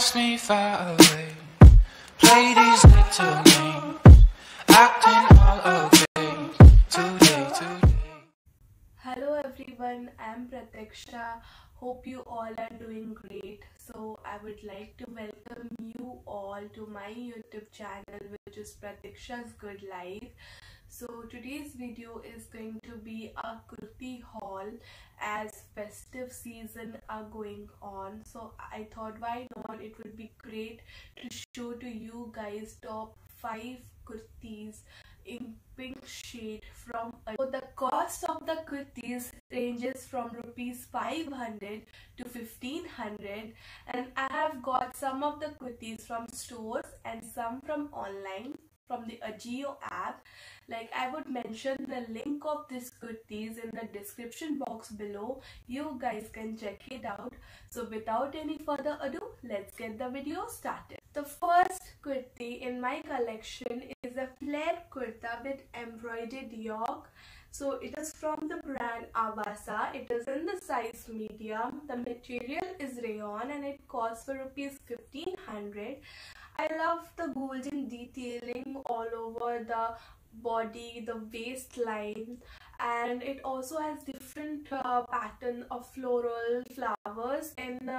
ask me far away. Play these little games, acting all okay. Today. Hello everyone, I'm Pratiksha. Hope you all are doing great. So I would like to welcome you all to my YouTube channel, which is Pratiksha's Good Life. So today's video is going to be a kurti haul as festive season are going on. So I thought why not, it would be great to show to you guys top 5 kurtis in pink shade from so the cost of the kurtis ranges from rupees 500 to 1500, and I have got some of the kurtis from stores and some from online from the Ajio app. Like, I would mention the link of this kurtis in the description box below. You guys can check it out. So without any further ado, let's get the video started. The first kurti in my collection is a flare kurta with embroidered yoke. So it is from the brand Avasa. It is in the size medium. The material is rayon and it costs for rupees 1500. I love the golden detailing all over the body, the waistline, and it also has different pattern of floral flowers in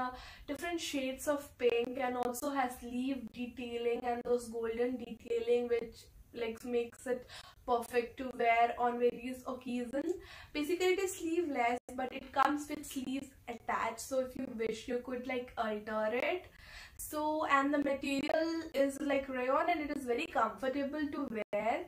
different shades of pink, and also has sleeve detailing and those golden detailing which like makes it perfect to wear on various occasions. Basically it is sleeveless, but it comes with sleeves attached, so if you wish you could like alter it. So, and the material is like rayon and it is very comfortable to wear,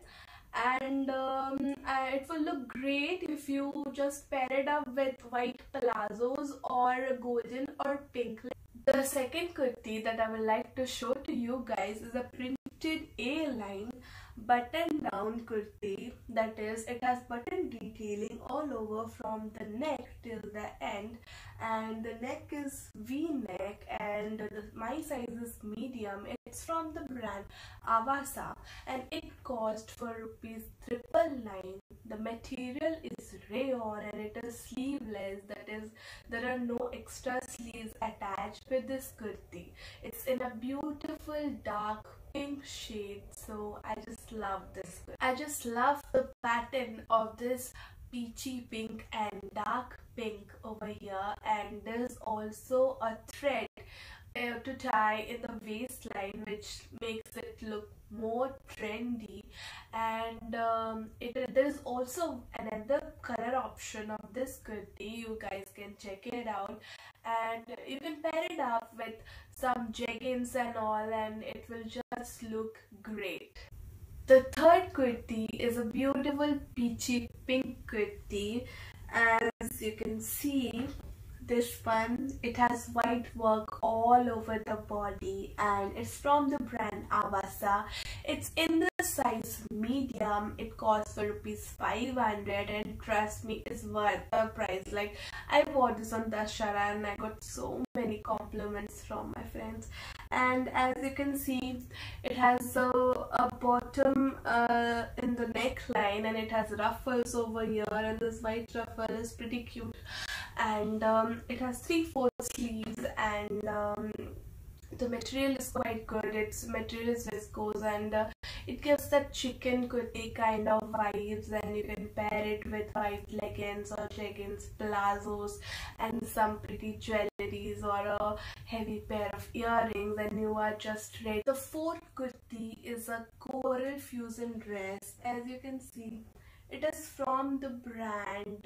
and it will look great if you just pair it up with white palazzos or golden or pink. The second kurti that I would like to show to you guys is a printed A-line button down kurti. That is, it has button detailing all over from the neck till the end, and the neck is V-neck, and my size is medium. It's from the brand Avasa and it cost for rupees 999. The material is rayon and it is sleeveless. That is, there are no extra sleeves attached with this kurti. It's in a beautiful dark pink shade, so I just love this. I just love the pattern of this peachy pink and dark pink over here, and there's also a thread to tie in the waistline which makes it look more trendy, and there's also another color option of this kurti. You guys can check it out, and you can pair it up with some jeggings and all, and it will just look great. The third kurti is a beautiful peachy pink kurti. As you can see, this one, it has white work all over the body and it's from the brand Avasa. It's in the size medium. It costs for rupees 500, and trust me, it's worth the price. Like, I bought this on Dashara and I got so many compliments from my friends. And as you can see, it has a bottom in the neckline, and it has ruffles over here, and this white ruffle is pretty cute, and it has 3/4 sleeves, and the material is quite good. Its material is viscose, and it gives that chicken kurti kind of vibes, and you can pair it with white leggings or jeggings, palazzos, and some pretty jewelries or a heavy pair of earrings, and you are just ready. The fourth kurti is a coral fusion dress. As you can see, it is from the brand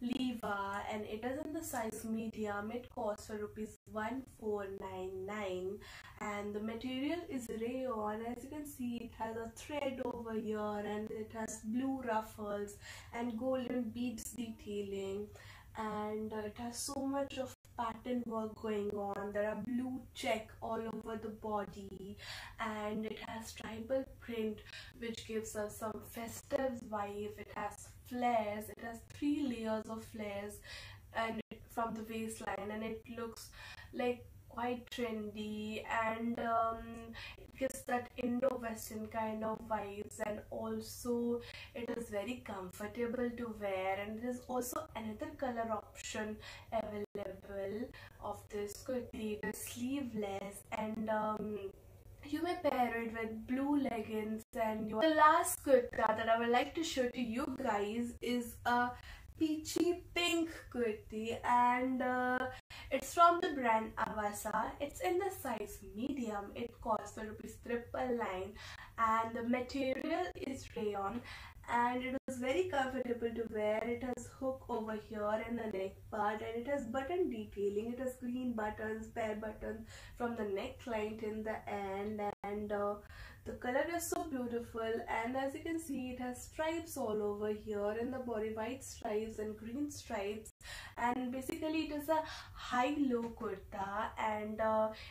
Leva and it is in the size medium. It costs for rupees 1499, and the material is rayon. As you can see, it has a thread over here, and it has blue ruffles and golden beads detailing, and it has so much of pattern work going on. There are blue check all over the body, and it has tribal print which gives us some festive vibe. It has flares. It has 3 layers of flares and from the waistline, and it looks like quite trendy, and it gives that Indo-Western kind of vibes, and also it is very comfortable to wear, and there is also another color option available of this kurti. It is sleeveless, and you may pair it with blue leggings and your... The last kurta that I would like to show to you guys is a peachy pink kurti, and it's from the brand Avasa. It's in the size medium. It costs for ₹999, and the material is rayon, and it is very comfortable to wear. It has hook over here in the neck part, and it has button detailing. It has green buttons, pair buttons from the neckline till the end, and the color is so beautiful. And as you can see, it has stripes all over here in the body, white stripes and green stripes, and basically it is a high-low kurta, and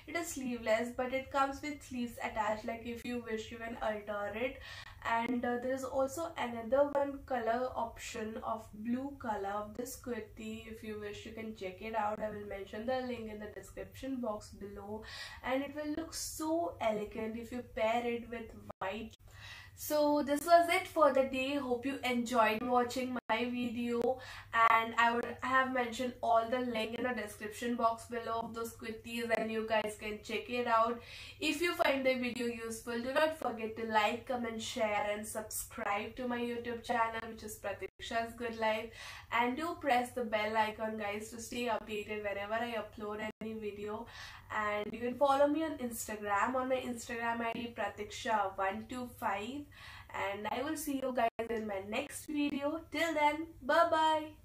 it is sleeveless, but it comes with sleeves attached. Like if you wish, you can alter it. And there is also another one color option of blue color of this kurti. If you wish, you can check it out. I will mention the link in the description box below, and it will look so elegant if you pair it with white. So this was it for the day. Hope you enjoyed watching my video, and I have mentioned all the link in the description box below of those kurtis, and you guys can check it out. If you find the video useful, do not forget to like, comment, share and subscribe to my YouTube channel, which is Pratiksha's Good Life, and do press the bell icon, guys, to stay updated whenever I upload any video. And you can follow me on Instagram on my Instagram ID Pratiksha125, and I will see you guys in my next video. Till then, bye bye.